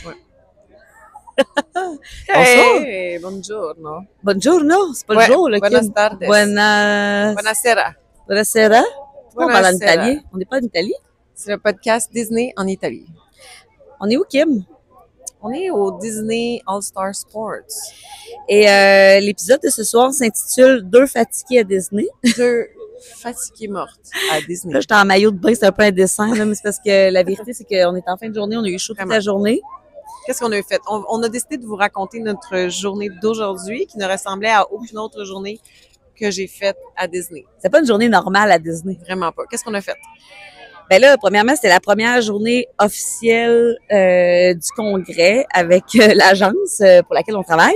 Ouais. Bonsoir. Hey, buongiorno. Buongiorno, c'est pas Ouais, le jour, là, buenas Kim. tardes. Buonasera. Buonasera. Pourquoi on parle en Buonasera. italien? On n'est pas en Italie? C'est le podcast Disney en Italie. On est où, Kim? On est au Disney All-Star Sports. Et l'épisode de ce soir s'intitule « Deux fatigués à Disney ». Deux fatiguées mortes à Disney. Là, j'étais en maillot de bain, c'est un peu indécent, là, mais c'est parce que la vérité, c'est qu'on est en fin de journée, on a eu chaud toute la journée. Qu'est-ce qu'on a fait? On a décidé de vous raconter notre journée d'aujourd'hui qui ne ressemblait à aucune autre journée que j'ai faite à Disney. C'est pas une journée normale à Disney. Vraiment pas. Qu'est-ce qu'on a fait? Ben là, premièrement, c'était la première journée officielle du congrès avec l'agence pour laquelle on travaille.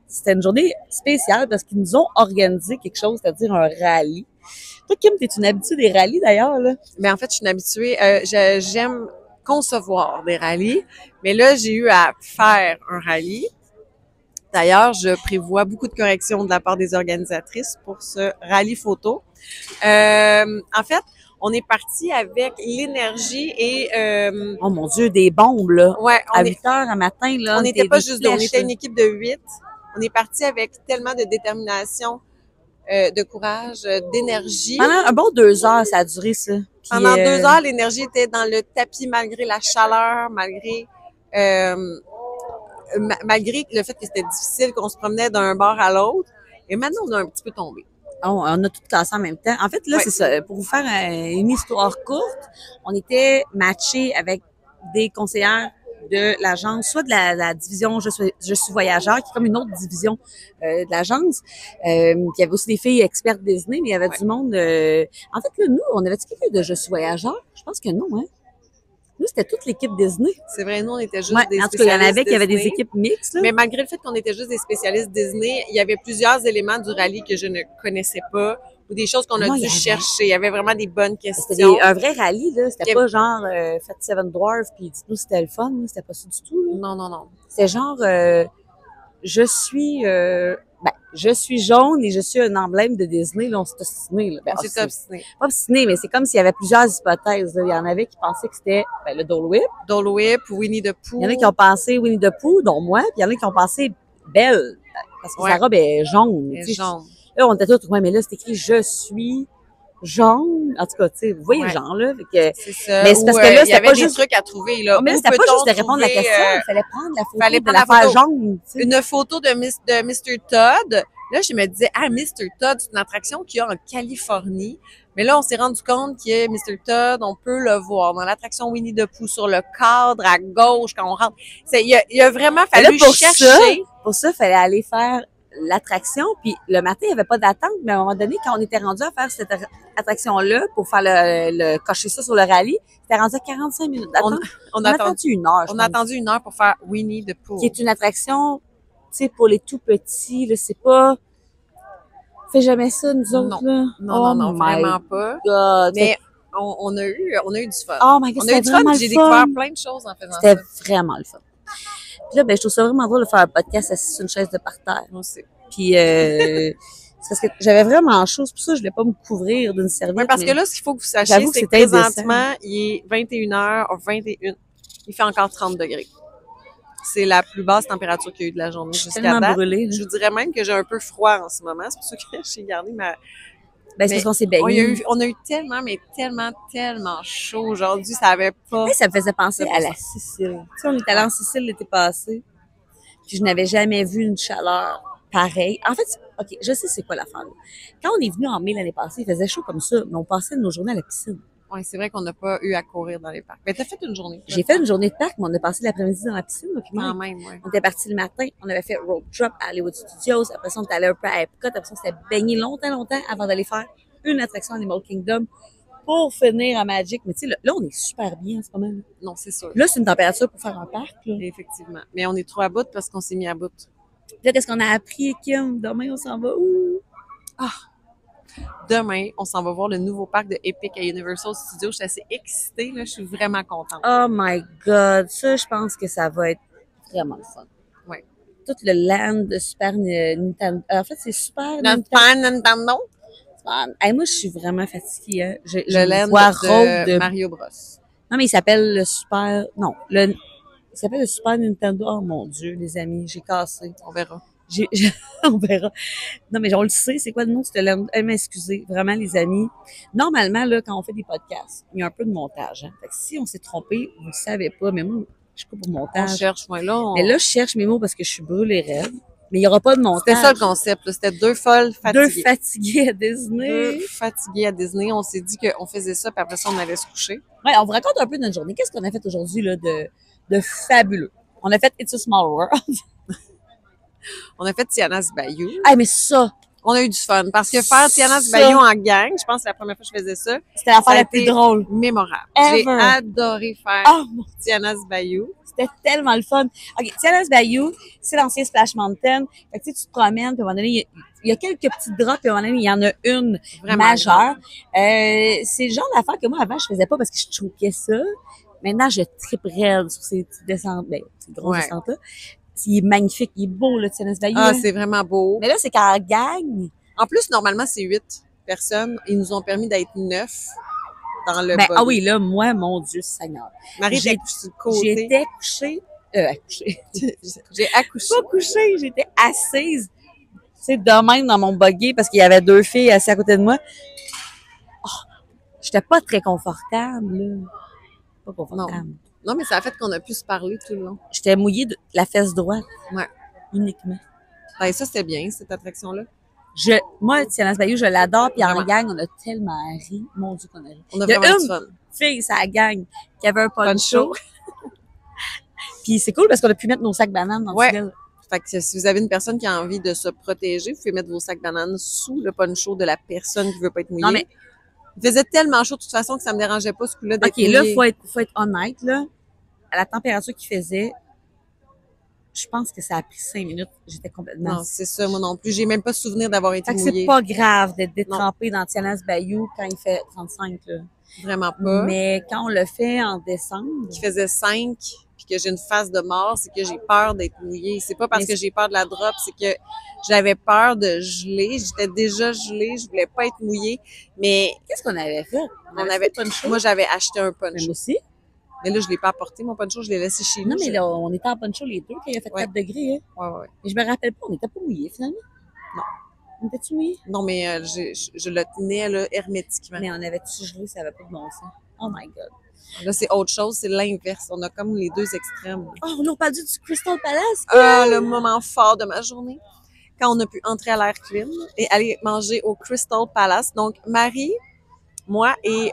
C'était une journée spéciale parce qu'ils nous ont organisé quelque chose, c'est-à-dire un rallye. Toi, Kim, t'es une habituée des rallyes d'ailleurs, là? Mais en fait, je suis une habituée. J'aime concevoir des rallyes, mais là, j'ai eu à faire un rallye. D'ailleurs, je prévois beaucoup de corrections de la part des organisatrices pour ce rallye photo. En fait, on est parti avec l'énergie et... oh mon Dieu, des bombes, là. Ouais, à 8 heures à matin, là. On n'était pas juste deux, on était une équipe de 8. On est parti avec tellement de détermination, de courage, d'énergie. Pendant un bon 2 heures, ça a duré, ça. Puis, pendant 2 heures, l'énergie était dans le tapis malgré la chaleur, malgré le fait que c'était difficile, qu'on se promenait d'un bord à l'autre. Et maintenant, on a un petit peu tombé. On a tout cassé en même temps. En fait, là, c'est ça. Pour vous faire une histoire courte, on était matchés avec des conseillères de l'agence, soit de la division Je suis voyageur, qui est comme une autre division de l'agence. Il y avait aussi des filles expertes Disney, mais il y avait du monde... En fait, là, nous, on avait-tu quelqu'un de Je suis voyageur? Je pense que non, hein? Nous, c'était toute l'équipe Disney. C'est vrai, nous, on était juste des spécialistes. En tout cas, il y en avait qui avaient des équipes mixtes. Là. Mais malgré le fait qu'on était juste des spécialistes Disney, il y avait plusieurs éléments du rallye que je ne connaissais pas ou des choses qu'on a dû chercher. Il y avait vraiment des bonnes questions. C'était un vrai rallye, là. C'était pas genre Faites Seven Dwarfs puis dites-nous si c'était le fun. C'était pas ça du tout. Là. Non, non, non. C'était genre je suis jaune et je suis un emblème de Disney. Là, on s'est obstiné. Là. On s'est obstiné. Pas obstiné, mais c'est comme s'il y avait plusieurs hypothèses. Là. Il y en avait qui pensaient que c'était le Dole Whip. Dole Whip, Winnie the Pooh. Il y en a qui ont pensé Winnie the Pooh, dont moi. Puis il y en a qui ont pensé Belle, parce que sa robe est jaune. Elle est jaune. Là, on était tous, ouais, mais là, c'est écrit « Je suis jaune ». En tout cas, tu sais, vous voyez le genre, là. C'est ça. Mais c'est parce que là, c'était pas juste... des trucs à trouver, là. Mais c'était pas juste de répondre à la question. Il fallait prendre la photo de l'affaire jaune. T'sais. Une photo de Mr. Todd. Là, je me disais, Mr. Todd, c'est une attraction qu'il y a en Californie. Mais là, on s'est rendu compte que Mr. Todd, on peut le voir dans l'attraction Winnie the Pooh sur le cadre à gauche quand on rentre. Il a vraiment fallu chercher. Pour ça, il fallait aller faire l'attraction. Puis le matin, il n'y avait pas d'attente. Mais à un moment donné, quand on était rendu à faire cette attraction-là pour faire le cocher ça sur le rallye, c'était rendu à 45 minutes d'attente. On a attendu une heure. On a attendu une heure pour faire Winnie the Pooh. Qui est une attraction, tu sais, pour les tout petits. Là, c'est pas... On fait jamais ça, nous autres, là. Non, vraiment pas. God. Mais on a eu du fun. Oh my God, on a eu du fun. J'ai découvert plein de choses en faisant ça. C'était vraiment le fun. Puis là, je trouve ça vraiment drôle de faire un podcast assis sur une chaise de parterre. Moi aussi. Puis, c'est parce que j'avais vraiment chaud. C'est pour ça que je voulais pas me couvrir d'une serviette. Oui, parce que là, ce qu'il faut que vous sachiez, c'est que présentement, il est 21h21. Il fait encore 30 degrés. C'est la plus basse température qu'il y a eu de la journée jusqu'à date. Brûlée, je vous dirais même que j'ai un peu froid en ce moment. C'est pour ça que j'ai gardé ma... c'est parce qu'on s'est baigné. On a eu tellement chaud aujourd'hui. Ça avait pas... Mais ça me faisait penser à la Sicile. Tu sais, on est allé en Sicile l'été passé. Puis je n'avais jamais vu une chaleur pareille. En fait, OK, je sais c'est quoi l'affaire. Quand on est venu en mai l'année passée, il faisait chaud comme ça, mais on passait nos journées à la piscine. Oui, c'est vrai qu'on n'a pas eu à courir dans les parcs. Mais t'as fait une journée. J'ai fait une journée de parc, mais on a passé l'après-midi dans la piscine. Quand même, oui. On était parti le matin, on avait fait road trip à Hollywood Studios. Après ça, on était allé un peu à Epcot. Après ça, on s'était baigné longtemps avant d'aller faire une attraction Animal Kingdom pour finir à Magic. Mais tu sais, là, on est super bien en ce moment. Non, c'est sûr. Là, c'est une température pour faire un parc. Là. Effectivement. Mais on est trop à bout parce qu'on s'est mis à bout. Là, qu'est-ce qu'on a appris, Kim? Demain, on s'en va où? Demain, on s'en va voir le nouveau parc de Epic à Universal Studios. Je suis assez excitée, là. Je suis vraiment contente. Oh my God! Ça, je pense que ça va être vraiment le fun. Oui. Tout le land de Super Nintendo. En fait, c'est Super Nintendo. Hey, moi, je suis vraiment fatiguée. Hein. Le land de Mario Bros. Non, mais il s'appelle le Super... Non, Il s'appelle le Super Nintendo. Oh mon Dieu, les amis, j'ai cassé. On verra. On verra. Non, mais on le sait, c'est quoi le nom de cette lande? M'excusez, vraiment, les amis. Normalement, là, quand on fait des podcasts, il y a un peu de montage. Hein. Fait que si on s'est trompé, vous le savez pas, mais moi, je suis pas pour montage. On cherche, ouais, là. Mais là, je cherche mes mots parce que je suis brûlée raide. Mais il y aura pas de montage. C'était ça le concept, là. C'était deux folles fatiguées. Deux fatiguées à Disney. Deux fatiguées à Disney. On s'est dit qu'on faisait ça, puis après ça, on allait se coucher. Ouais, on vous raconte un peu notre journée. Qu'est-ce qu'on a fait aujourd'hui, là, de fabuleux? On a fait It's a Small World. On a fait Tiana's Bayou. Ah, mais ça, On a eu du fun. Parce que faire Tiana's Bayou en gang, je pense que c'est la première fois que je faisais ça. c'était l'affaire la plus drôle. Mémorable. Ever. J'ai adoré faire Oh, mon Tiana's Bayou. C'était tellement le fun. OK, Tiana's Bayou, c'est l'ancien Splash Mountain. Fait que, tu sais, tu te promènes, puis à un moment donné, il y a quelques petites drops, puis à un moment donné, il y en a une Vraiment majeure. C'est le genre d'affaire que moi, avant, je faisais pas parce que je choquais ça. Maintenant, je tripe raide sur ces petites descentes, ben, ces grosses Ouais. descentes-là. Il est magnifique, il est beau, le Tiana's Bayou. Ah, là. c'est vraiment beau. Mais là, c'est qu'en gang, En plus, normalement, c'est 8 personnes. Ils nous ont permis d'être 9 dans le ben, buggy. ah oui, là, moi, mon Dieu, Seigneur. Marie j'ai- était couchée sur le côté. J'étais couchée, accouchée. J'ai accouché. Pas couchée, j'étais assise. Tu sais, de même dans mon buggy parce qu'il y avait deux filles assises à côté de moi. Oh, j'étais pas très confortable, là. Pas confortable. Non, mais ça a fait qu'on a pu se parler tout le long. J'étais mouillée de la fesse droite. Ouais. Uniquement. Ben, ça, c'était bien, cette attraction-là. Moi, Tiana's Bayou, je l'adore, puis en Vraiment. gang, on a tellement ri. Mon Dieu, qu'on a ri. On a Il y a vraiment du une fun. fille, ça gang, qui avait un poncho. Poncho. Puis c'est cool parce qu'on a pu mettre nos sacs bananes dans Ouais. le ciel. Fait que si vous avez une personne qui a envie de se protéger, vous pouvez mettre vos sacs bananes sous le poncho de la personne qui veut pas être mouillée. Non, mais, Il faisait tellement chaud de toute façon que ça me dérangeait pas ce coup-là d'être OK, là, mouillée. faut être honnête, là. À la température qu'il faisait, je pense que ça a pris 5 minutes. J'étais complètement... Non, c'est ça, moi non plus. J'ai même pas souvenir d'avoir été Fait que mouillée. c'est pas grave d'être détrempé dans Tiana's Bayou quand il fait 35, là. Vraiment pas. Mais quand on le fait en décembre, Qui faisait 5 puis que j'ai une face de mort, c'est que j'ai peur d'être mouillée. C'est pas parce Mais que j'ai peur de la drop, c'est que j'avais peur de geler. J'étais déjà gelée, je voulais pas être mouillée. Mais qu'est-ce qu'on avait fait? moi, j'avais acheté un Moi poncho. aussi. Mais là, je l'ai pas apporté, mon poncho, je l'ai laissé chez nous. Non, mais là, on était en poncho les deux quand il a fait Ouais. 4 degrés. Hein. Ouais. Mais je me rappelle pas, on n'était pas mouillés finalement. Non. On était-tu mouillés? Non, mais je le tenais là, hermétiquement. Mais on avait-tu gelé, ça avait pas de bon sens. Oh my God. Là, c'est autre chose, c'est l'inverse. On a comme les deux extrêmes. Oh, on n'a pas dit du Crystal Palace? Ah, le moment fort de ma journée. Quand on a pu entrer à l'air clim et aller manger au Crystal Palace. Donc, Marie, moi et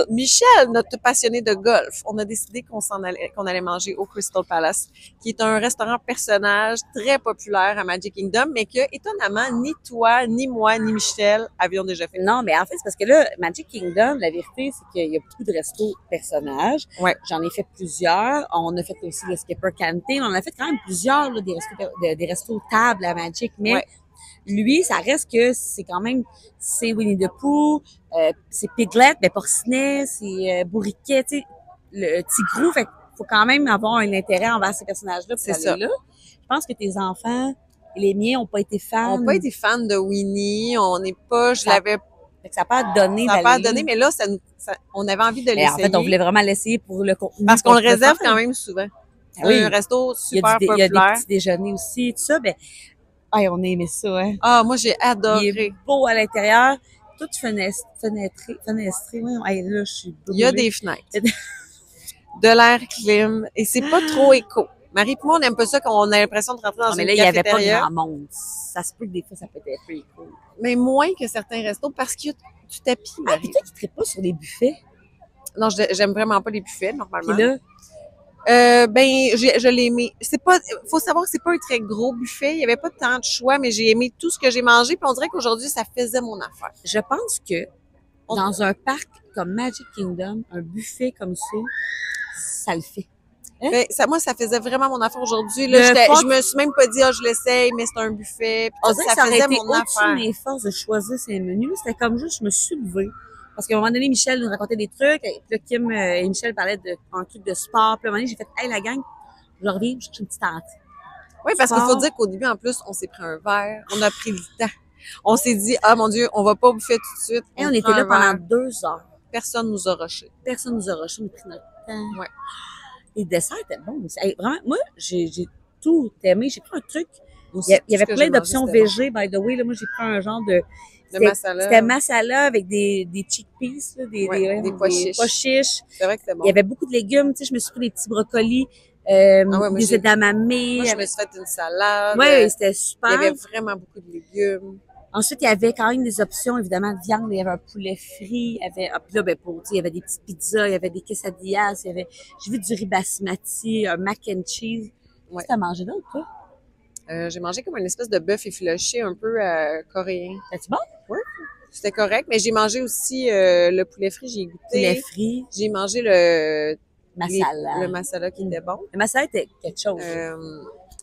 Michel, notre passionné de golf, on a décidé qu'on allait manger au Crystal Palace, qui est un restaurant personnage très populaire à Magic Kingdom, mais que, étonnamment, ni toi, ni moi, ni Michel avions déjà fait. Non, mais en fait, c'est parce que là, Magic Kingdom, la vérité, c'est qu'il y a beaucoup de restos personnages. Ouais. J'en ai fait plusieurs. On a fait aussi le Skipper Canteen. On a fait quand même plusieurs, là, des restos tables à Magic, mais Ouais. lui, ça reste que c'est quand même, c'est Winnie the Pooh, c'est Piglet, ben Porcinet, c'est Bourriquet, tu sais, le Tigrou. Fait qu'il faut quand même avoir un intérêt envers ces personnages-là pour C'est aller ça. là. Je pense que tes enfants et les miens ont pas été fans. On n'a pas été fans de Winnie, on n'est pas, je Ça- l'avais Fait que ça n'a pas donné ça a d'aller pas là. donné, mais là, on avait envie de Mais l'essayer. en fait, on voulait vraiment l'essayer pour le contenu. Parce qu'on le peut réserve faire. quand même souvent. C'est Ah oui. un resto Il y super a il y a des populaire. petits déjeuners aussi, tout ça. Ben, on a aimé ça, hein. Ah, moi, j'ai Il est adoré. beau à l'intérieur, tout fenestré. Ouais, hey, là, je suis Il y a brûlée. des fenêtres. De l'air clim. Et c'est pas trop éco. Marie et moi, on n'aime pas ça quand on a l'impression de rentrer dans Non, mais une là, il n'y avait pas cafétéria. grand monde. Ça se peut que des fois, ça peut être pretty cool. Mais moins que certains restos parce qu'il y a du tapis, Ah, Marie. puis toi qui ne traites pas sur les buffets. Non, j'aime vraiment pas les buffets, normalement. Puis là, Je l'ai aimé. Faut savoir que c'est pas un très gros buffet. Il y avait pas tant de choix, mais j'ai aimé tout ce que j'ai mangé. Puis on dirait qu'aujourd'hui, ça faisait mon affaire. je pense que dans un parc comme Magic Kingdom, un buffet comme ça le fait. Ben, moi, ça faisait vraiment mon affaire aujourd'hui. Le Là, Fox- je me suis même pas dit, je l'essaye, mais c'est un buffet. Puis On tout, dirait ça que ça aurait faisait été mon au-dessus affaire. de mes forces de choisir ces menus. C'était comme juste, je me suis levée. Parce qu'à un moment donné, Michel nous racontait des trucs. Et puis là, Kim et Michel parlaient d'un truc de sport. Puis à un moment donné, j'ai fait, hey, la gang, je reviens, je cherche une petite tente. Oui, parce qu'il faut Sport. dire qu'au début, en plus, on s'est pris un verre. On a pris le temps. On s'est dit, ah mon Dieu, on va pas au buffet tout de suite. Et on prend était là un pendant verre. 2 heures. Personne nous a rushé. Personne nous a rushé, on a pris notre temps. Ouais. Les desserts étaient bons. Hey, vraiment, moi, j'ai tout aimé. J'ai pris un truc. Aussi, Il y avait tout ce que plein j'ai d'options mangé, végé, by the way. Là, moi, j'ai pris un genre de... masala. C'était masala avec des chickpeas, là, Des pois chiches. chiches. C'est vrai que c'était bon. Il y avait beaucoup de légumes. Tu sais, je me suis pris des petits brocolis, des edamame. Moi, je me suis fait une salade. Oui, c'était super. Il y avait vraiment beaucoup de légumes. Ensuite, il y avait quand même des options, évidemment, de viande. Il y avait un poulet frit. Il y avait, puis là, il y avait des petites pizzas, il y avait des quesadillas, j'ai vu du riz basmati, un mac and cheese. Ouais. Tu as mangé d'autre, toi? J'ai mangé comme une espèce de bœuf effiloché un peu coréen. C'était bon? Oui. C'était correct, mais j'ai mangé aussi le poulet frit, j'ai goûté. Poulet frit. J'ai mangé le masala. Le masala qui était bon. Le masala était quelque chose.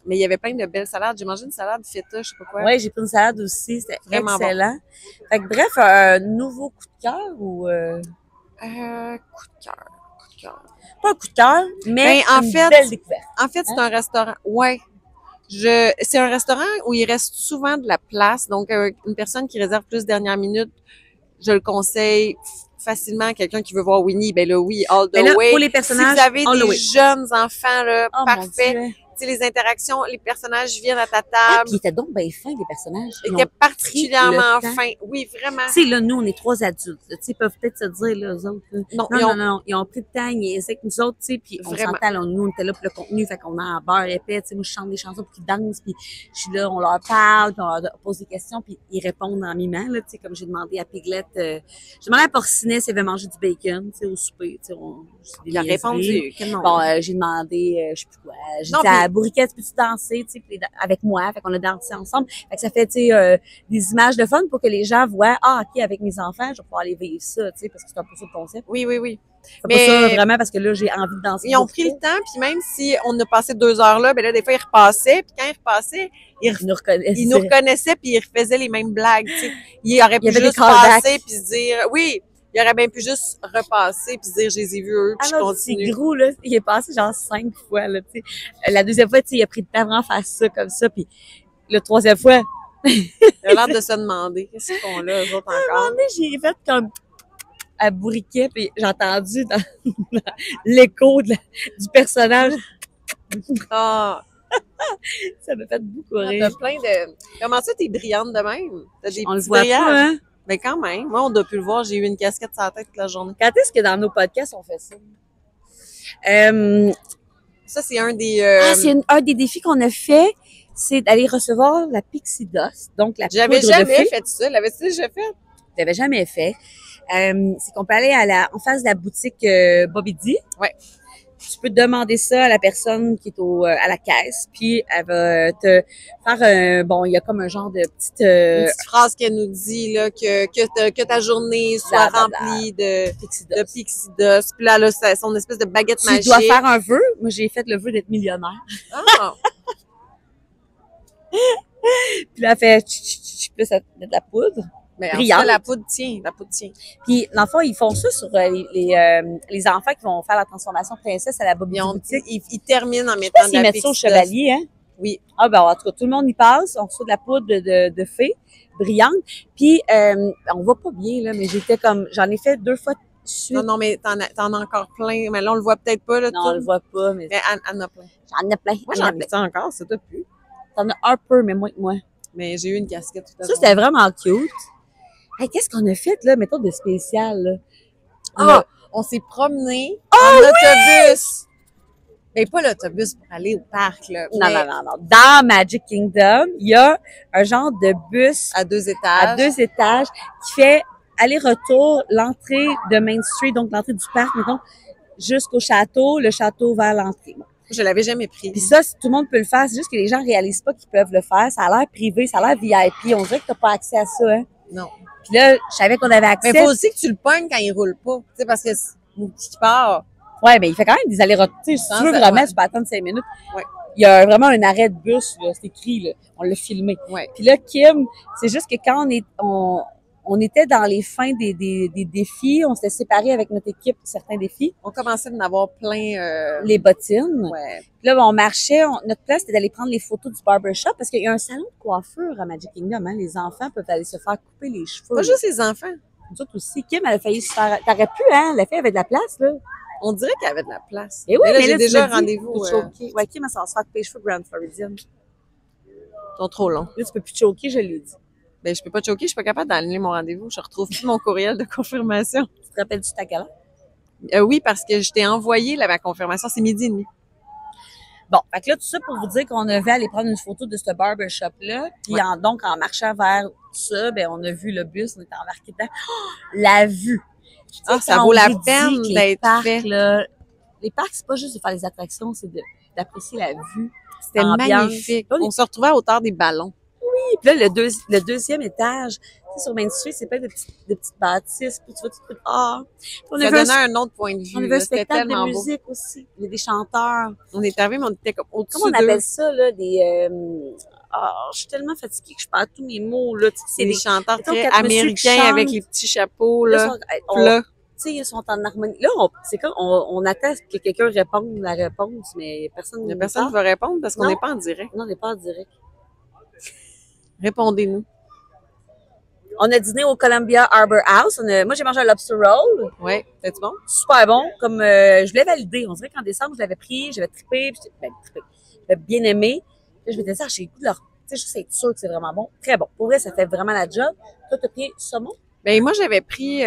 Mais il y avait plein de belles salades. J'ai mangé une salade feta, je sais pas quoi. Oui, j'ai pris une salade aussi. C'était vraiment excellent. Bon. Fait que bref, un nouveau coup de cœur ou... coup de cœur. Pas un coup de cœur, mais une belle découverte. En fait, c'est un restaurant. Ouais. C'est un restaurant où il reste souvent de la place. Donc, une personne qui réserve plus dernière minute, je le conseille facilement à quelqu'un qui veut voir Winnie. Ben là, oui, all the way. Pour les personnages, si vous avez des jeunes enfants, là, parfait. Tu sais, les interactions, les personnages viennent à ta table. Ah, puis ils étaient donc bien fins, les personnages. Ils étaient particulièrement fins. Oui, vraiment. Tu sais, là, nous, on est 3 adultes. Tu sais, ils peuvent peut-être se dire, là, eux autres. Là, non. Ils ont pris le temps, ils essaient que nous autres, tu sais, puis on s'entend, là, nous, on était là pour le contenu, fait qu'on a un beurre épais, tu sais, moi, je chante des chansons pour qu'ils dansent, puis je suis là, on leur parle, puis on leur pose des questions, puis ils répondent en mimant, là, tu sais, comme j'ai demandé à Piglet, j'ai demandé à Porcinet s'il avait mangé du bacon, tu sais, au souper, tu sais, il a répondu. Bon, j'ai demandé, je sais plus quoi, j'ai dit à Bourriquette, peux-tu danser, tu sais, avec moi, fait qu'on a dansé ensemble, fait que ça fait, tu sais, des images de fun pour que les gens voient, ok, avec mes enfants, je vais pouvoir aller vivre ça, tu sais, parce que c'est un peu ça le concept. Oui. C'est pas ça vraiment parce que là, j'ai envie de danser. Ils ont pris le temps, puis même si on a passé 2 heures là, ben là, des fois, ils repassaient, puis quand ils repassaient, ils nous reconnaissaient, puis ils refaisaient les mêmes blagues, tu sais. Ils auraient pu juste passer, puis se dire, oui, il aurait bien pu juste repasser, puis se dire, je les ai vus eux, puis je continue. C'est gros, là, il est passé genre 5 fois, là, tu sais. La deuxième fois, tu sais, il a pris le temps vraiment faire ça, comme ça, puis la troisième fois, il a l'air de se demander qu'est-ce qu'ils font là, eux autres encore. À un moment donné, j'ai fait comme à Bourriquet, puis j'ai entendu dans l'écho du personnage. Ah! Ça m'a fait beaucoup rire. T'as plein de... Comment ça, t'es brillante de même? T'as des on le voit pas, hein? Mais quand même. Moi, on doit plus le voir. J'ai eu une casquette sur la tête toute la journée. Quand est-ce que dans nos podcasts, on fait ça? Ça, c'est un des... c'est un des défis qu'on a fait. C'est d'aller recevoir la Pixie Dust, donc la J'avais jamais fait ça. L'avais-tu déjà fait? Je l'avais jamais fait. C'est qu'on peut aller en face de la boutique Bobby D. Ouais. Tu peux demander ça à la personne qui est à la caisse, puis elle va te faire il y a comme un genre de petite... une petite phrase qu'elle nous dit, là, que ta journée soit remplie de Pixie Dust. Puis là, c'est son espèce de baguette magique. Tu dois faire un vœu. Moi, j'ai fait le vœu d'être millionnaire. Ah! Puis là, elle fait puis ça met de la poudre. Mais en fait, la poudre tient. Puis, dans le fond, ils font ça sur les enfants qui vont faire la transformation princesse à la Bobby boutique. Ils terminent en mettant de la Pixie Dust. Ils mettent ça au chevalier, hein? Oui. Ah, ben, en tout cas, tout le monde y passe. On reçoit de la poudre de fée brillante. Puis, on va pas bien, là, mais j'en ai fait 2 fois de suite. Non, mais t'en as encore plein. Mais là, on le voit peut-être pas, là. Non, on le voit pas, mais Anne a plein. J'en ai plein. Moi, j'en ai encore, ça t'a plu. T'en as un peu, mais moins que moi. Mais j'ai eu une casquette tout à l'heure. Ça, c'était vraiment cute. Hey, qu'est-ce qu'on a fait, là, mettons, de spécial, là? On s'est promené en autobus. Mais pas l'autobus pour aller au parc, là. Non. Dans Magic Kingdom, il y a un genre de bus à 2 étages qui fait aller-retour l'entrée de Main Street, donc l'entrée du parc, mettons, jusqu'au château, le château vers l'entrée. Je l'avais jamais pris. Puis ça, tout le monde peut le faire, c'est juste que les gens réalisent pas qu'ils peuvent le faire. Ça a l'air privé, ça a l'air VIP. On dirait que t'as pas accès à ça, hein? Non. Puis là, je savais qu'on avait accès. Mais faut aussi que tu le pognes quand il roule pas. Tu sais, parce que mon petit part. Ouais, mais il fait quand même des allers-retours. Si tu veux vraiment, tu peux attendre 5 minutes. Ouais. Il y a vraiment un arrêt de bus, là. C'est écrit, là. On l'a filmé. Ouais. Puis là, Kim, c'est juste que quand on était dans les fins des défis, on s'était séparés avec notre équipe pour certains défis. On commençait d'en avoir plein. Les bottines. Ouais. Puis là, on marchait. Notre place, c'était d'aller prendre les photos du barbershop parce qu'il y a un salon de coiffure à Magic Kingdom. Hein. Les enfants peuvent aller se faire couper les cheveux. Pas juste les enfants. Nous autres aussi. Kim, elle a failli se faire... T'aurais pu, hein? La fille avait de la place, là. On dirait qu'il y avait de la place. Et oui, mais là, j'ai tu déjà l'as un dit, rendez-vous. t'es choquée. Ouais, OK, mais ça va se faire couper les cheveux Grand Floridian. Ils sont trop longs. Là, tu peux plus te choquer, je l'ai dit. Ben, je peux pas te choquer, je suis pas capable d'annuler mon rendez-vous. Je retrouve plus mon courriel de confirmation. Tu te rappelles-tu ta galère? Oui, parce que je t'ai envoyé ma confirmation, c'est 12h30. Bon, fait que là, tout ça pour vous dire qu'on devait aller prendre une photo de ce barbershop-là. Puis Ouais. donc, en marchant vers ça, ben on a vu le bus, on était embarqué dedans. Oh, la vue! Ah, ça Quand vaut on la vous dit peine que les d'être parcs, fait. là, les parcs, c'est pas juste de faire des attractions, c'est d'apprécier la vue. C'était l'ambiance. magnifique. On se retrouvait à hauteur des ballons. Puis là, le deuxième étage, tu sais, sur Main Street, c'est pas de petites bâtisses. Puis tu vois, tu te on Ça avait donnait un autre point de vue. on avait là. un C'était spectacle de tellement beau. musique aussi. Il y a des chanteurs. On est arrivé, mais on était comme au-dessus Comment on d'eux. appelle ça, là, des... je suis tellement fatiguée que je parle tous mes mots, là. Tu sais, c'est Des des... chanteurs mettons, très quatre messieurs qui américains avec chantent. les petits chapeaux, Là, là. tu sais, ils sont en harmonie. Là, c'est comme, on attend que quelqu'un réponde la réponse, mais personne Il y a ne personne qui parle. va répondre parce qu'on Non. n'est pas en direct. Non, on n'est pas en direct. Répondez-nous. On a dîné au Columbia Arbor House. Moi, j'ai mangé un lobster roll. Ouais. C'était bon? Super bon. Comme je l'ai validé. On dirait qu'en décembre, je l'avais pris, j'avais trippé, j'avais bien aimé. Là, je m'étais dit, j'ai le goût de leur... Tu sais, juste être sûr que c'est vraiment bon. Très bon. Pour vrai, ça fait vraiment la job. Toi, t'as pris saumon? Ben, moi, j'avais pris,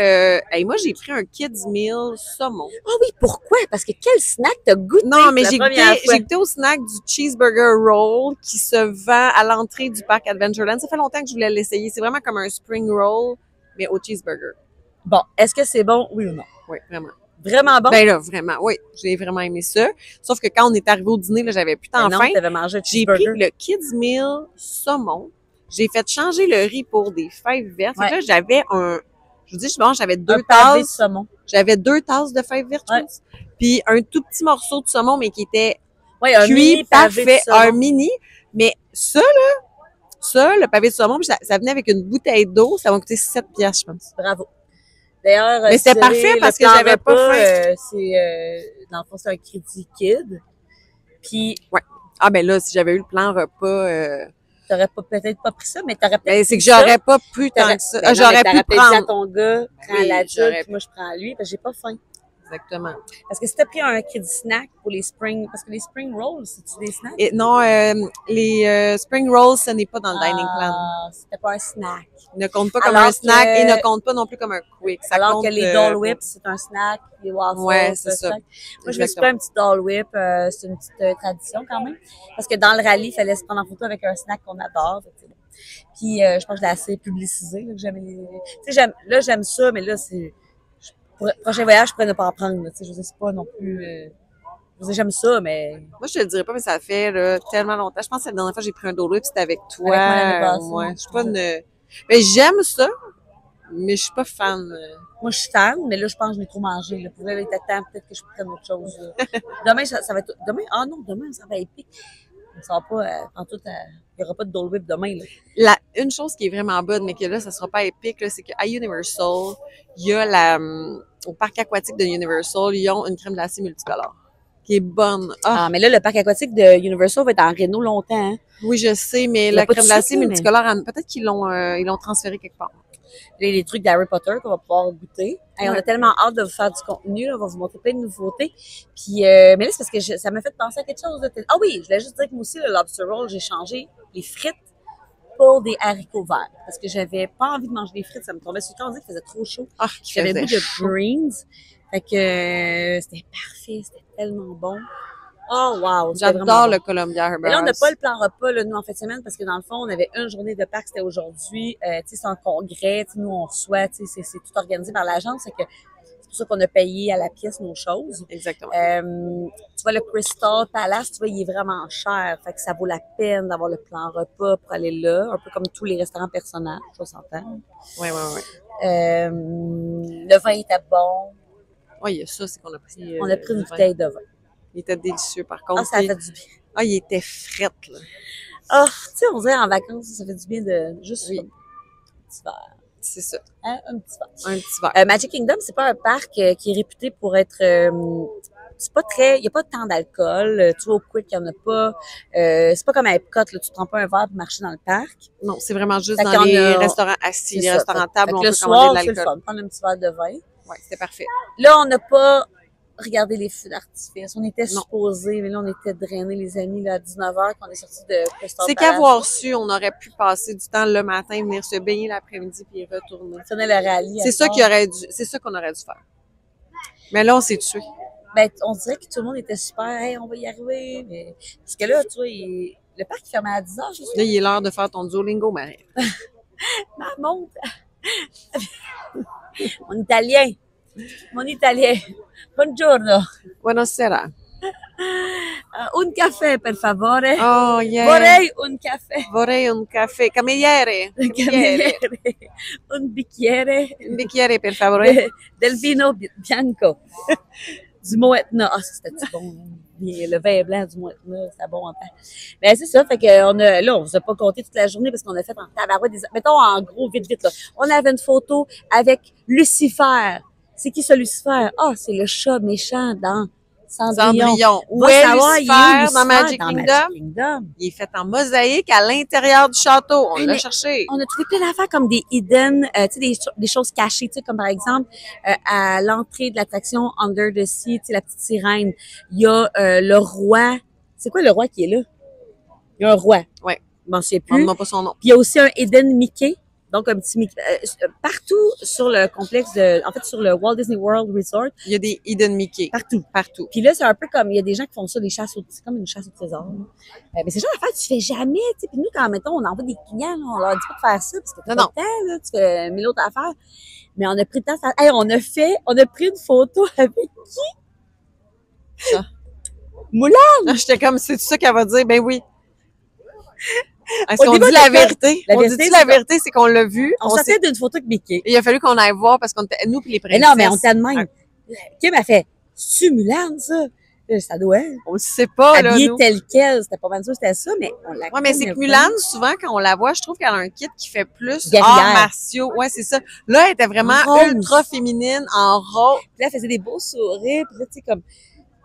moi, j'ai pris un kids meal saumon. Ah oui, pourquoi? Parce que quel snack t'as goûté Non, mais la j'ai première fois? goûté au snack du cheeseburger roll qui se vend à l'entrée du parc Adventureland. Ça fait longtemps que je voulais l'essayer. C'est vraiment comme un spring roll, mais au cheeseburger. Bon, est-ce que c'est bon? Oui ou non? Oui, vraiment. Vraiment bon? Ben là, vraiment, oui. J'ai vraiment aimé ça. Sauf que quand on est arrivé au dîner, là, j'avais plus tant Ben non, faim. t'avais mangé un J'ai pris cheeseburger. le kids meal saumon. J'ai fait changer le riz pour des fèves vertes. Fait que Ouais. là, j'avais je vous dis, je mange, j'avais Un deux pavé de tasses. saumon. J'avais 2 tasses de fèves vertes, je Ouais. pense. Puis un tout petit morceau de saumon, mais qui était Oui, un cuit, mini pavé de parfait, saumon. un mini. Mais ça, le pavé de saumon, puis ça venait avec une bouteille d'eau. Ça m'a coûté 7 piastres, je pense. Bravo. D'ailleurs, Mais si c'était vous avez parfait le parce que plan j'avais pas repas, faim. dans le fond, c'est un crédit kid. Puis, Ah, ben là, si j'avais eu le plan repas, t'aurais peut-être pas pris ça, mais t'aurais peut-être ben, c'est pris que j'aurais pas pu tant que ça. Ben non, J'aurais mais pu t'aurais peut-être dit à prendre. ton gars, prends Oui, l'adulte, j'aurais puis moi je prends lui, parce que j'ai pas faim. Exactement. Parce que si t'as pris un crédit snack pour les spring, parce que les spring rolls, c'est-tu des snacks? Et non, les spring rolls, ce n'est pas dans le dining plan. Ah, c'était pas un snack. Il ne compte pas comme Alors un snack que- et ne compte pas non plus comme un quick. Ça Alors compte, que les Dole Whips, c'est un snack, les waffles, Ouais, c'est ça. snack. Moi, je me suis pris un petit Dole Whip, c'est une petite tradition quand même. Parce que dans le rallye, il fallait se prendre en photo avec un snack qu'on adore. Fait que c'est bon. Puis, je pense que je l'ai assez publicisé, là, que j'aime tu sais, j'aime ça, mais là, prochain voyage, je pourrais ne pas en prendre, là, tu sais, je sais, c'est pas non plus, je sais, j'aime ça, mais... Moi, je te le dirais pas, mais ça fait là, tellement longtemps. Je pense que la dernière fois que j'ai pris un Dole Whip, c'était avec toi. Avec moi l'année passée. Ouais, je suis pas une... Mais j'aime ça, mais je suis pas fan. Moi, je suis fan, mais là, je pense que je l'ai trop mangé, là. Pour vrai, il était temps, peut-être que je prenne autre chose, là. Demain, ça va être, demain, ça va être épique. Ça va pas, en tout, il y aura pas de Dole Whip demain, là. Une chose qui est vraiment bonne, mais que là, ça sera pas épique, là, c'est qu'à Universal, il y a au parc aquatique de Universal, ils ont une crème glacée multicolore qui est bonne. Ah, Ah, mais là, le parc aquatique de Universal va être en réno longtemps, hein. oui, je sais, mais Il y a la pas de crème glacée sucre, là, mais- multicolore, peut-être qu'ils l'ont transféré quelque part. Les trucs d'Harry Potter qu'on va pouvoir goûter. Hey, on Ouais. a tellement hâte de vous faire du contenu, là. On va vous montrer plein de nouveautés. Puis, mais là, c'est parce que ça m'a fait penser à quelque chose. Ah oui, je voulais juste dire que moi aussi, le lobster roll, j'ai changé les frites pour des haricots verts. Parce que j'avais pas envie de manger des frites. Ça me tombait sur le temps. On disait qu'il faisait trop chaud. Ah, qui J'avais le faisait goût de chaud. greens. Fait que c'était parfait. C'était tellement bon. Oh, wow. c'était vraiment J'adore bon. le Columbia Harbour Mais là, on n'a House. pas le plan repas, là, nous, en fin de semaine, parce que dans le fond, on avait une journée de parc, c'était aujourd'hui. Tu sais, c'est un congrès, tu sais, nous, on reçoit, tu sais, c'est tout organisé par l'agence. C'est pour ça qu'on a payé à la pièce nos choses. Exactement. Tu vois, le Crystal Palace, tu vois, il est vraiment cher. Fait que ça vaut la peine d'avoir le plan repas pour aller là. Un peu comme tous les restaurants personnages, on s'entend. Oui, oui, oui. Le vin était bon. Oui, il y a ça, c'est qu'on a pris. On a pris une du vin. bouteille de vin. Il était délicieux, par contre. Ah, ça a fait du bien. Ah, il était fret, là. Ah, tu sais, on dirait en vacances, ça fait du bien de juste Oui. un petit verre. C'est ça. Hein, un petit verre. Un petit verre. Magic Kingdom, c'est pas un parc qui est réputé pour être c'est pas très, il y a pas tant d'alcool, tu vois au Quick, il y en a pas. C'est pas comme à Epcot, là, tu te prends pas un verre pour marcher dans le parc. Non, c'est vraiment juste Fait dans qu'on les a- restaurants assis, C'est les ça. restaurants Fait tables, que on le peut soir, commander c'est de le l'alcool. fun, prendre un petit verre de vin. Oui, c'était parfait. Là, on n'a pas regarder les feux d'artifice. On était supposés, mais là, on était drainés, les amis, là, à 19h, qu'on est sortis de Crystal C'est Palace. qu'avoir su, on aurait pu passer du temps le matin, venir se baigner l'après-midi puis retourner. On le rallye. C'est ça qu'on aurait dû faire. Mais là, on s'est tués. Ben, on dirait que tout le monde était super, hey, on va y arriver. Mais... Parce que là, tu vois, le parc il fermait à 10h, je sais. Là, il est l'heure de faire ton Duolingo, Marie. Maman! Mon italien. Buongiorno. Buonasera. Un caffè, per favore. Oh, yeah. Vorrei un caffè. Cameriere. Un bicchiere. Un bicchiere, per favore. Del vino bianco. Du Moët-Etna. Ah, ça, c'était bon. Le vin blanc du Moët-Etna, c'était bon en temps. Mais c'est ça, fait que là, on vous a pas compté toute la journée parce qu'on a fait en tabarouette mettons en gros, vite, là. On avait une photo avec Lucifer. C'est qui ce Lucifer? Ah, c'est le chat méchant dans Cendrillon. Où est Lucifer dans Magic Kingdom? Il est fait en mosaïque à l'intérieur du château. On l'a cherché. On a trouvé plein d'affaires comme des hidden, tu sais, des choses cachées, tu sais, comme par exemple, à l'entrée de l'attraction Under the Sea, tu sais, la petite sirène. Il y a le roi. C'est quoi le roi qui est là? Il y a un roi. Ouais. Je m'en souviens On ne plus. demande pas son nom. Puis il y a aussi un hidden Mickey. Donc, un petit Mickey. Partout sur le complexe en fait, sur le Walt Disney World Resort. Il y a des hidden Mickey. Partout. Puis là, c'est un peu comme, il y a des gens qui font ça, c'est comme une chasse au trésor. Mais c'est genre d'affaire que tu fais jamais, tu sais. Puis nous, quand, mettons, on envoie des clients, là, on leur dit pas de faire ça, parce que t'as pas le temps, là, tu fais mille autres affaires. Mais on a pris le temps de faire, hey, on a pris une photo avec qui? Ça. Moulin! J'étais comme, c'est ça qu'elle va dire? Ben oui. Est-ce qu'on dit la vérité? On dit la vérité, c'est qu'on l'a vu. On sortait d'une photo avec Mickey. Il a fallu qu'on aille voir parce qu'on était, nous puis les princesses. Mais non, mais on était de même. Kim a fait, c'est-tu Mulan, ça? Ça doit être. On le sait pas, là. Habillée tel quel. C'était pas mal sûr, c'était ça, mais on l'a. Ouais, mais c'est que Mulan, souvent, quand on la voit, je trouve qu'elle a un kit qui fait plus guerrière. arts martiaux. Ouais, c'est ça. Là, elle était vraiment ultra féminine, en rose. Puis là, elle faisait des beaux sourires. Puis là, tu sais, comme.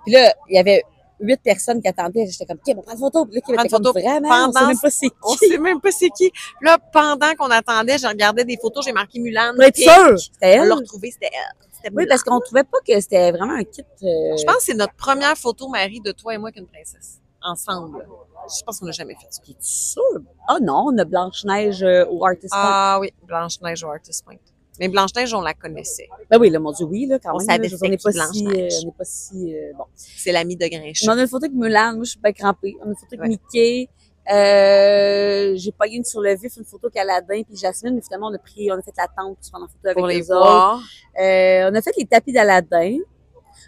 Puis là, il y avait 8 personnes qui attendaient. J'étais comme, OK, on prend une photo. Puis là, Kim était comme, vraiment, on sait même pas c'est qui. On sait même pas c'est qui. Là, pendant qu'on attendait, je regardais des photos, j'ai marqué Mulan. Pour être sûr, c'était elle. On l'a retrouvé, c'était elle. Oui, parce qu'on trouvait pas que c'était vraiment un kit. Je pense que c'est notre première photo, Marie, de toi et moi qu'une princesse. Ensemble. Je pense qu'on n'a jamais fait ça. Es-tu sûr? Ah non, on a Blanche-Neige au Artist Point. Ah oui, Blanche-Neige au Artist Point. Mais Blanche-Neige, on la connaissait. Ben oui, là, mon Dieu, oui, là, quand on même. savait on n'est pas Blanche-Neige. on n'est pas si, bon. C'est l'ami de Grinch. On a une photo avec Mulan. Moi, je suis pas crampée. On a une photo avec Mickey. J'ai pogné sur le vif une photo avec Aladdin puis Jasmine, mais finalement, on a fait la tente pour se prendre en photo avec pour les autres. On a fait les tapis d'Aladdin.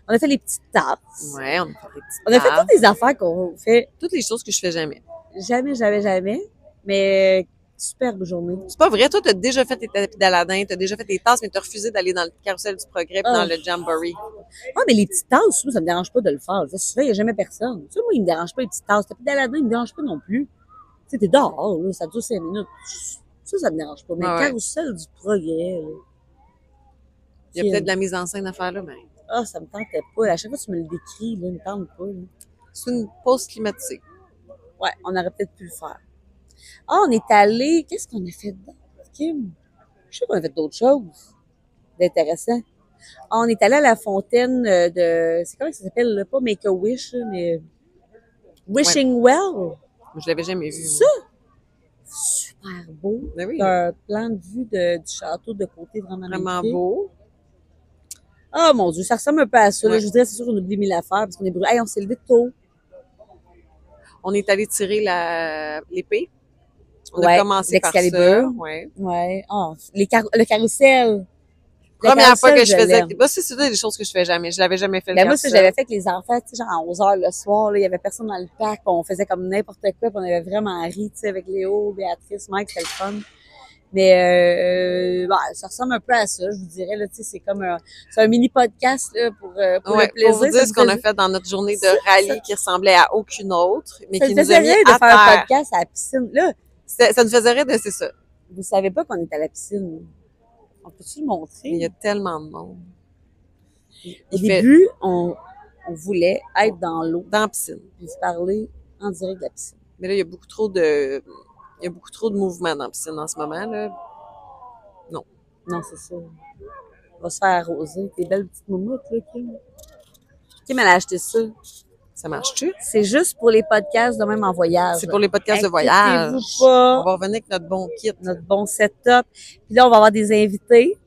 On a fait les petites tasses. Ouais, on a fait les petites On a fait toutes les affaires qu'on fait. Toutes les choses que je fais jamais. Jamais. Mais, superbe journée. C'est pas vrai, toi, t'as déjà fait tes tapis d'Aladin, t'as déjà fait tes tasses, mais t'as refusé d'aller dans le carrousel du progrès puis dans le Jamboree. Ah, mais les petites tasses, moi, ça me dérange pas de le faire. Souvent, il n'y a jamais personne. Tu sais, moi, il me dérange pas les petites tasses. Tapis d'Aladin, il me dérange pas non plus. Tu sais, t'es dehors, là, ça dure 5 minutes. Ça me dérange pas. Mais le carrousel du progrès, là. Il y a peut-être de la mise en scène à faire là, mais. Ah, ça me tentait pas. À chaque fois que tu me le décris, là, il me tente pas, là. C'est une pause climatisée. Ouais, on aurait peut-être pu le faire. Ah, on est allé. Qu'est-ce qu'on a fait dedans, Kim? Je sais qu'on a fait d'autres choses d'intéressant. Ah, on est allé à la fontaine de. C'est comment ça s'appelle, là? Pas Make-A-Wish, mais. Wishing Well. Je l'avais jamais vu. Ça? Super beau. Ben oui. Un plan de vue du château de côté vraiment magnifique. Beau. Ah, mon Dieu, ça ressemble un peu à ça. Là, je vous dirais, c'est sûr qu'on oublie 1000 affaires parce qu'on est brûlé. Hey, on s'est levé tôt. On est allé tirer l'épée. On a commencé par ça. Ouais. Oh, le carrousel. Première fois que je faisais. Moi, c'est des choses que je fais jamais. Je l'avais jamais fait. Ben moi, ça, j'avais fait avec les enfants, tu sais, genre à 11h le soir, là, il y avait personne dans le parc, on faisait comme n'importe quoi, puis on avait vraiment ri, tu sais, avec Léo, Béatrice, Mike, c'était le fun. Mais ça ressemble un peu à ça, je vous dirais, là, tu sais, c'est comme c'est un mini podcast là, pour le plaisir. Pour vous dire ce qu'on a fait dans notre journée de rallye qui ressemblait à aucune autre, mais qui nous a mis de faire un podcast à la piscine. Là, ça nous faisait rire de c'est ça. Vous savez pas qu'on est à la piscine. On peut-tu le montrer? Il y a tellement de monde. Au début, on voulait être dans l'eau. Dans la piscine. Puis se parler en direct de la piscine. Mais là, il y a beaucoup trop de mouvements dans la piscine en ce moment, là. Non. Non, c'est ça. On va se faire arroser. Tes belles petites moumoutes, là, Kim. Kim, elle a acheté ça. Ça marche-tu? C'est juste pour les podcasts de même en voyage. C'est pour les podcasts de voyage. Inquiétez-vous pas. On va revenir avec notre bon kit. Notre bon setup. Puis là, on va avoir des invités.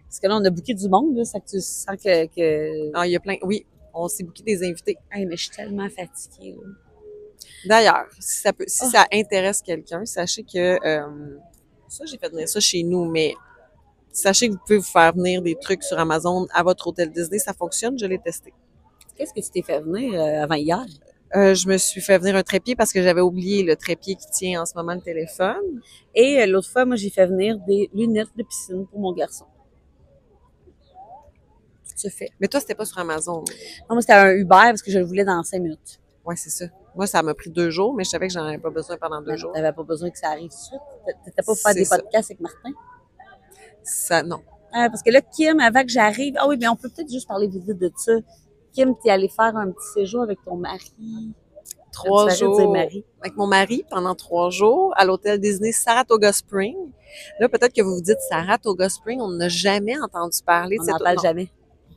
Parce que là, on a booké du monde, là. Ça que tu sens que... Ah, il y a plein. Oui, on s'est booké des invités. Hey, mais je suis tellement fatiguée, là. D'ailleurs, si ça intéresse quelqu'un, sachez que ça, j'ai fait venir ça chez nous, mais sachez que vous pouvez vous faire venir des trucs sur Amazon à votre hôtel Disney. Ça fonctionne, je l'ai testé. Qu'est-ce que tu t'es fait venir avant hier? Je me suis fait venir un trépied parce que j'avais oublié le trépied qui tient en ce moment le téléphone. Et l'autre fois, moi, j'ai fait venir des lunettes de piscine pour mon garçon. Tout se fait. Mais toi, c'était pas sur Amazon. Non, moi, c'était un Uber parce que je le voulais dans 5 minutes. Ouais, c'est ça. Moi, ça m'a pris 2 jours, mais je savais que j'en avais pas besoin pendant 2 jours. T'avais pas besoin que ça arrive tout de suite. T'étais pas pour faire C'est des ça. podcasts avec Martin? Ça, non. Parce que là, Kim, avant que j'arrive... Ah oui, mais on peut peut-être juste parler vite de ça. Kim, t'es allée faire un petit séjour avec ton mari. 3 jours. Mari. Avec mon mari pendant 3 jours à l'hôtel Disney Saratoga Springs. Là, peut-être que vous vous dites Saratoga Springs, on n'a jamais entendu parler de On cette... n'en parle non, jamais.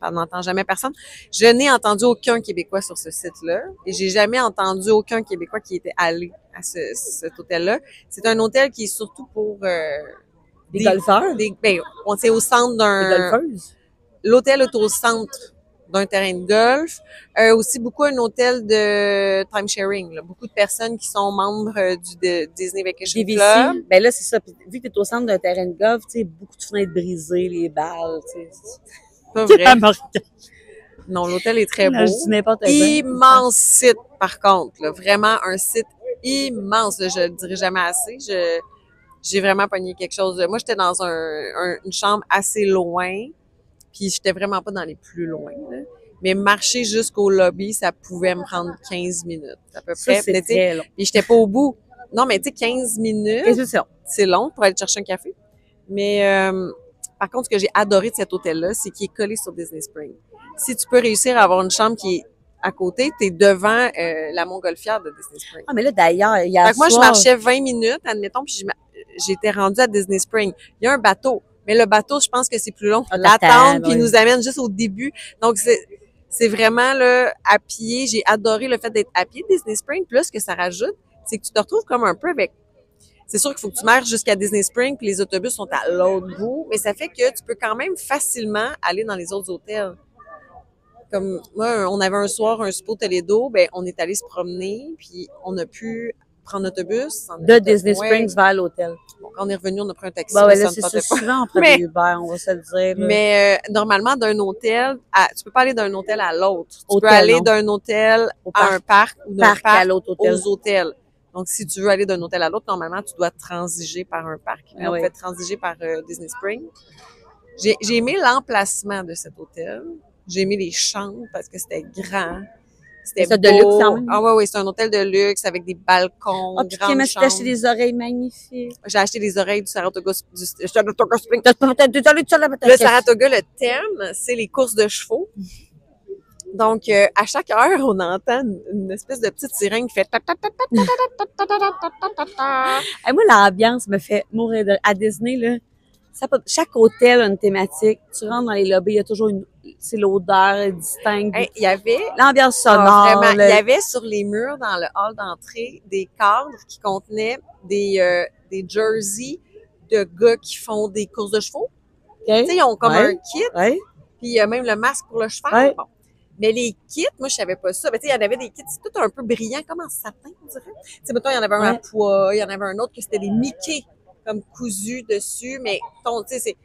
on n'entend jamais personne. Je n'ai entendu aucun Québécois sur ce site-là et j'ai jamais entendu aucun Québécois qui était allé à cet hôtel-là. C'est un hôtel qui est surtout pour Des golfeurs? On est au centre Des golfeuses? L'hôtel est au centre d'un terrain de golf. Aussi beaucoup un hôtel de time sharing. Là. Beaucoup de personnes qui sont membres du Disney Vacation Club. Ben là, c'est ça. Puis, vu que t'es au centre d'un terrain de golf, tu sais, beaucoup de fenêtres brisées, les balles, tu sais. Pas vrai. Non, l'hôtel est très beau. Je dis n'importe quoi. Immense site, par contre. Là. Vraiment un site immense. Là. Je le dirai jamais assez. J'ai vraiment pogné quelque chose. Moi, j'étais dans une chambre assez loin. Puis j'étais vraiment pas dans les plus loin. Là. Mais marcher jusqu'au lobby, ça pouvait me prendre 15 minutes à peu près. Ça, c'est très long. Et j'étais pas au bout. Non, mais tu sais, 15 minutes, c'est long pour aller chercher un café. Mais par contre, ce que j'ai adoré de cet hôtel-là, c'est qu'il est collé sur Disney Springs. Si tu peux réussir à avoir une chambre qui est à côté, t'es devant la montgolfière de Disney Springs. Ah, mais là, d'ailleurs, il y a moi, je marchais 20 minutes, admettons, puis j'étais rendue à Disney Springs. Il y a un bateau. Mais le bateau, je pense que c'est plus long. L'attendre, puis il nous amène juste au début. Donc, c'est vraiment, là, à pied. J'ai adoré le fait d'être à pied de Disney Springs. Plus, ce que ça rajoute, c'est que tu te retrouves comme un peu avec... C'est sûr qu'il faut que tu marches jusqu'à Disney Springs, puis les autobus sont à l'autre bout. Mais ça fait que tu peux quand même facilement aller dans les autres hôtels. Comme moi, on avait un soir un souper au Toledo, ben on est allé se promener, puis on a pu prendre l'autobus. De Disney Springs vers l'hôtel. Bon, quand on est revenu, on a pris un taxi. Bah ouais, là, c'est ça. Souvent, on prend des Uber, on va se le dire. Là. Mais normalement, d'un hôtel, tu peux pas aller d'un hôtel à l'autre. Tu peux aller d'un hôtel à un parc ou d'un parc à l'autre hôtel. Aux hôtels. Donc, si tu veux aller d'un hôtel à l'autre, normalement, tu dois transiger par un parc. On peut transiger par Disney Springs. J'ai aimé l'emplacement de cet hôtel. J'ai aimé les chambres parce que c'était grand. C'était beau. De luxe quand même. Ah ouais, c'est un hôtel de luxe avec des balcons, grandes chambres. Ah, puis tu acheté des oreilles magnifiques. J'ai acheté des oreilles du Saratoga Springs. Le Saratoga, le thème, c'est les courses de chevaux. Donc, à chaque heure, on entend une espèce de petite sirène qui fait... Moi, l'ambiance me fait mourir à Disney, là. Chaque hôtel a une thématique. Tu rentres dans les lobbies, il y a toujours c'est l'odeur distincte. Il y avait l'ambiance sonore. Vraiment, il y avait sur les murs dans le hall d'entrée des cadres qui contenaient des jerseys de gars qui font des courses de chevaux. Okay. Tu sais, ils ont comme un kit. Ouais. Puis il y a même le masque pour le cheval. Ouais. Bon. Mais les kits, moi, je savais pas ça. Mais tu sais, il y en avait des kits, c'est tout un peu brillant, comme en satin, on dirait. Tu sais, mettons, il y en avait un à pois, il y en avait un autre que c'était des Mickey comme cousus dessus, mais tu sais,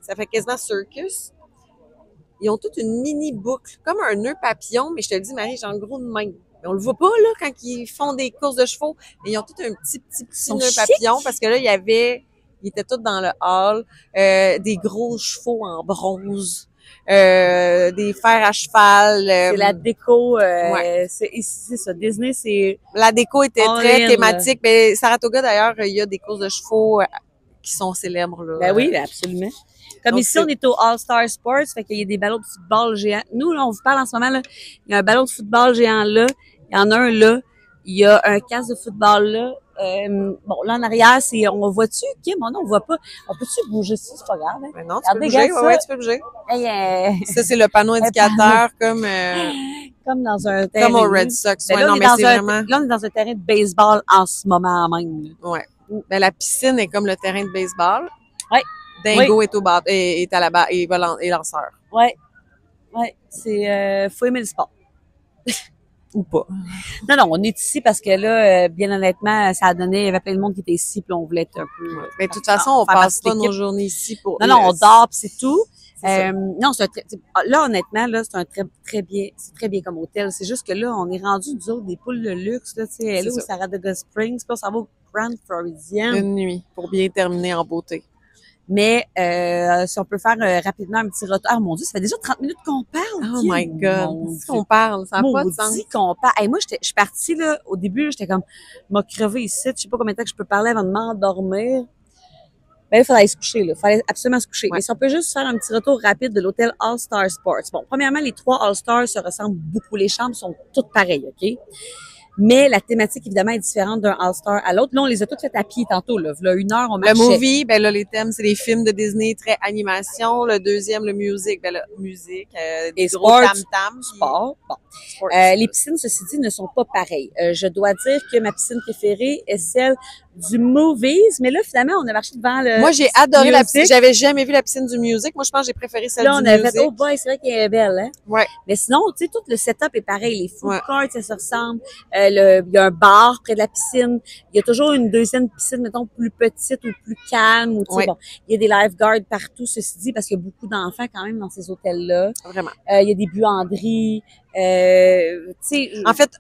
ça fait quasiment circus. Ils ont toute une mini boucle, comme un nœud papillon, mais je te le dis, Marie, j'ai un gros de même. Mais on le voit pas, là, quand ils font des courses de chevaux, mais ils ont tout un petit nœud papillon, parce que là, ils étaient tous dans le hall, des gros chevaux en bronze, des fers à cheval. C'est la déco, c'est ça. Disney, c'est... La déco était très thématique. Mais Saratoga, d'ailleurs, il y a des courses de chevaux qui sont célèbres, là. Ben oui, absolument. Comme donc, ici, on est au All-Star Sports, fait qu'il y a des ballons de football géants. Nous, là, on vous parle en ce moment, là, il y a un ballon de football géant là, il y en a un là. Il y a un casque de football là. Bon, là en arrière, on voit-tu, Kim? Non, on voit pas. On peut-tu bouger ça? C'est pas grave. Hein? Mais non, tu peux Regardez, bouger. regarde Ouais, ça. tu peux bouger. Hey, Ça, c'est le panneau indicateur comme dans un terrain. comme au Red Sox. Ben Ouais, là, non, mais c'est vraiment... là, on est dans un terrain de baseball en ce moment même. Là. Ouais. Ben, la piscine est comme le terrain de baseball. Ouais. Dingo est au bas, est à la bas, et lanceur. Ouais. Ouais. C'est, faut aimer le sport. Ou pas. Non, on est ici parce que là, bien honnêtement, ça a donné, il y avait plein de monde qui était ici, puis on voulait être un peu... Mais de toute façon, on passe pas nos journées ici pour... Non, on dort, puis c'est tout. Non, c'est là, honnêtement, là, c'est un très bien, c'est très bien comme hôtel. C'est juste que là, on est rendu, nous autres, des poules de luxe, là, tu sais, elle est où, Saratoga Springs, puis on s'en va au Grand Floridian. Une nuit, pour bien terminer en beauté. Mais si on peut faire rapidement un petit retour. Ah mon Dieu, ça fait déjà 30 minutes qu'on parle. Oh my God, c'est qu'on parle, ça n'a pas de sens. Qu'on parle. Hey, moi, je suis partie là, au début, j'étais comme, m'a crevé ici, je sais pas combien de temps que je peux parler avant de m'endormir. Ben, il faudrait se coucher, là. Il fallait absolument se coucher. Ouais. Mais si on peut juste faire un petit retour rapide de l'hôtel All-Star Sports. Bon, premièrement, les 3 All-Stars se ressemblent beaucoup. Les chambres sont toutes pareilles, OK? Mais la thématique, évidemment, est différente d'un All-Star à l'autre. Là, on les a toutes faites à pied tantôt. Là, une heure, on marchait. Le movie, ben là, les thèmes, c'est les films de Disney, très animation. Le deuxième, le music, ben là, musique, des gros tam-tam. Sport. Bon. Les piscines, ceci dit, ne sont pas pareilles. Je dois dire que ma piscine préférée est celle du Movies, mais là, finalement, on a marché devant le... Moi, j'ai adoré la piscine. J'avais jamais vu la piscine du music. Moi, je pense que j'ai préféré celle du music. Là, on a fait, oh boy, c'est vrai qu'elle est belle, hein? Ouais. Mais sinon, tu sais, tout le setup est pareil. Les food courts, ça se ressemble. Il y a un bar près de la piscine. Il y a toujours une deuxième piscine, mettons, plus petite ou plus calme. Ou, bon, il y a des lifeguards partout, ceci dit, parce qu'il y a beaucoup d'enfants quand même dans ces hôtels-là. Vraiment. Il y a des buanderies. En fait,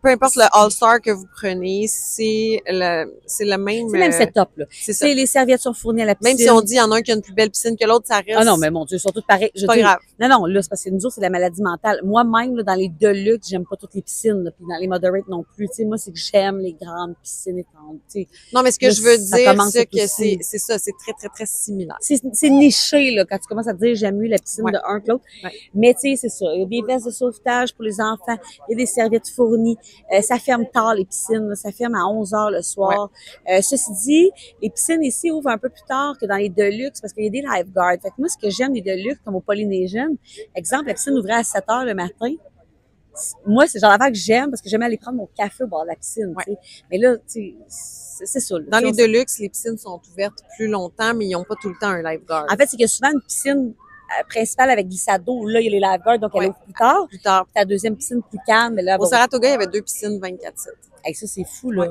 peu importe le All-Star que vous prenez, c'est le même... C'est le même setup, là. C'est ça. Les serviettes sont fournies à la piscine. Même si on dit il y en a un qui a une plus belle piscine que l'autre, ça reste... Ah non, mais mon Dieu, ils sont toutes pareilles. C'est pas grave. Non, là, c'est parce que nous autres, c'est la maladie mentale. Moi-même, là, dans les deluxe, j'aime pas toutes les piscines, là, puis dans les moderate non plus. Tu sais, moi, c'est que j'aime les grandes piscines étendues, tu sais. Non, mais ce que je veux dire, c'est que c'est ça, c'est très, très, très similaire. C'est niché, là, quand tu commences à dire j'aime mieux la piscine de un que l'autre. Ouais. Mais tu sais, c'est ça. Il y a des vestes de sauvetage pour les enfants. Il y a des serviettes fournies. Ça ferme tard, les piscines. Là, ça ferme à 11h le soir. Ouais. Ceci dit, les piscines ici ouvrent un peu plus tard que dans les deluxe parce qu'il y a des lifeguards. Fait que moi, ce que j'aime des deluxe, comme au Polynesian, exemple, la piscine ouvrait à 7h le matin. Moi, c'est le genre d'affaire que j'aime parce que j'aime aller prendre mon café au bord de la piscine. Ouais. Mais là, tu sais, c'est ça. Là. Dans les deluxe, les piscines sont ouvertes plus longtemps, mais ils n'ont pas tout le temps un lifeguard. En fait, c'est qu'il y a souvent une piscine principale avec glissade d'eau. Là, il y a les lifeguards, donc elle ouvre plus tard. Plus tard. Puis ta deuxième piscine plus calme. Mais là, au Saratoga, il y avait 2 piscines 24/7. Hey, ça, c'est fou, là. Ouais.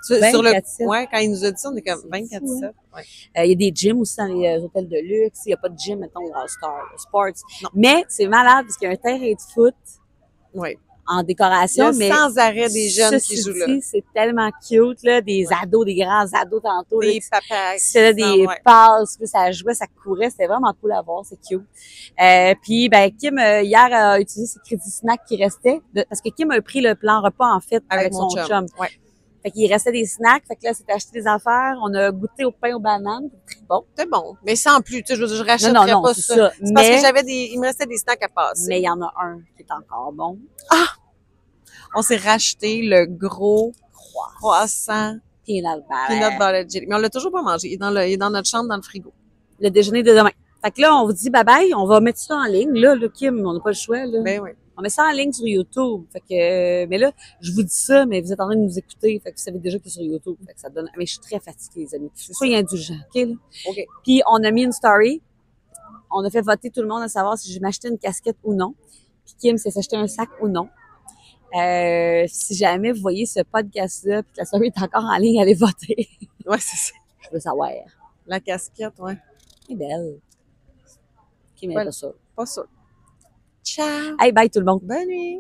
Sur quand il nous a dit ça, on est comme 24/7. Il y a des gyms aussi dans les hôtels de luxe. Il n'y a pas de gym, mettons, au All-Star Sports. Non. Mais c'est malade parce qu'il y a un terrain de foot. Oui. En décoration, il y a sans arrêt des jeunes qui jouent là. C'est tellement cute, là, des ados, des grands ados tantôt. Des papas. C'était des passes, puis ça jouait, ça courait, c'était vraiment cool à voir, c'est cute. Puis, ben, Kim, hier, a utilisé ses crédits snacks qui restaient, parce que Kim a pris le plan repas, en fait, avec son chum. Ouais. Fait qu'il restait des snacks, fait que là, c'était acheté des affaires, on a goûté au pain aux bananes, c'est très bon. C'est bon, mais sans plus, tu sais, je rachèterais pas ça. C'est parce que il me restait des snacks à passer. Mais il y en a un qui est encore bon. Ah! On s'est racheté le gros croissant peanut butter jelly. Mais on l'a toujours pas mangé. Il est dans notre chambre, dans le frigo. Le déjeuner de demain. Fait que là, on vous dit bye-bye, on va mettre ça en ligne. Là, Kim, on n'a pas le choix, là. Ben oui. On met ça en ligne sur YouTube. Fait que, mais là, je vous dis ça, mais vous êtes en train de nous écouter. Fait que vous savez déjà que c'est sur YouTube. Fait que ça donne, mais je suis très fatiguée, les amis. Soyez indulgents, OK, là? OK. Puis, on a mis une story. On a fait voter tout le monde à savoir si je m'achetais une casquette ou non. Puis Kim, si s'acheter un sac ou non. Si jamais vous voyez ce podcast-là, puis que la story est encore en ligne, allez voter. Ouais, c'est ça. Je veux savoir. La casquette, ouais. Elle est belle. Kim, elle est pas sûre. Pas sûre. Ciao. Hey, bye tout le monde. Bonne nuit.